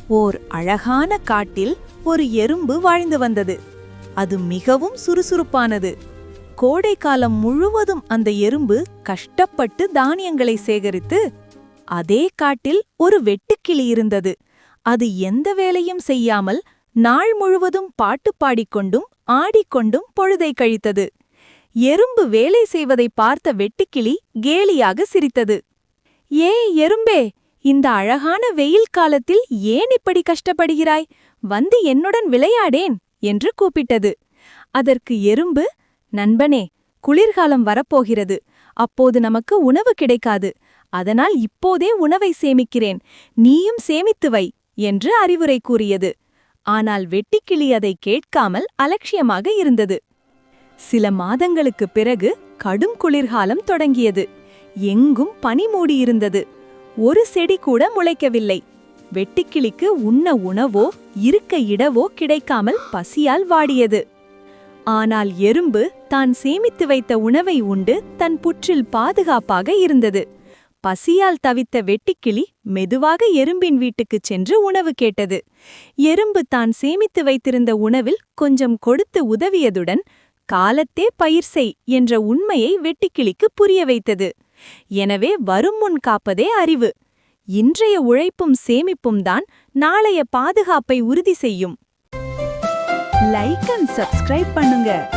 ஓர் அழகான காட்டில் ஒரு எறும்பு வாழ்ந்து வந்தது. அது மிகவும் சுறுசுறுப்பானது. கோடைக்காலம் முழுவதும் அந்த எறும்பு கஷ்டப்பட்டு தானியங்களை சேகரித்து. அதே காட்டில் ஒரு வெட்டுக்கிளி இருந்தது. அது எந்த வேலையும் செய்யாமல் நாள் முழுவதும் பாட்டு பாடிக்கொண்டும் ஆடிக்கொண்டும் பொழுதை கழித்தது. எறும்பு வேலை செய்வதை பார்த்த வெட்டுக்கிளி கேலியாக சிரித்தது. ஏ எறும்பே, இந்த அழகான வெயில் காலத்தில் ஏன் இப்படி கஷ்டப்படுகிறாய்? வந்து என்னுடன் விளையாடேன் என்று கூப்பிட்டது. அதற்கு எறும்பு, நண்பனே, குளிர்காலம் வரப்போகிறது. அப்போது நமக்கு உணவு கிடைக்காது. அதனால் இப்போதே உணவை சேமிக்கிறேன். நீயும் சேமித்து வை என்று அறிவுரை கூறியது. ஆனால் வெட்டுக்கிளி அதை கேட்காமல் அலட்சியமாக இருந்தது. சில மாதங்களுக்குப் பிறகு கடும் குளிர்காலம் தொடங்கியது. எங்கும் பனி மூடியிருந்தது. ஒரு செடி கூட முளைக்கவில்லை. வெட்டுக்கிளிக்கு உண்ண உணவோ இருக்க இடவோ கிடைக்காமல் பசியால் வாடியது. ஆனால் எறும்பு தான் சேமித்து வைத்த உணவை உண்டு தன் புற்றில் பாதுகாப்பாக இருந்தது. பசியால் தவித்த வெட்டுக்கிளி மெதுவாக எறும்பின் வீட்டுக்குச் சென்று உணவு கேட்டது. எறும்பு தான் சேமித்து வைத்திருந்த உணவில் கொஞ்சம் கொடுத்து உதவியதுடன் காலத்தே பயிர் செய் என்ற உண்மையை வெட்டுக்கிளிக்கு புரிய வைத்தது. எனவே வரும் முன் காப்பதே அறிவு. இன்றைய உழைப்பும் சேமிப்பும் தான் நாளைய பாதுகாப்பை உறுதி செய்யும். லைக் அண்ட் சப்ஸ்கிரைப் பண்ணுங்க.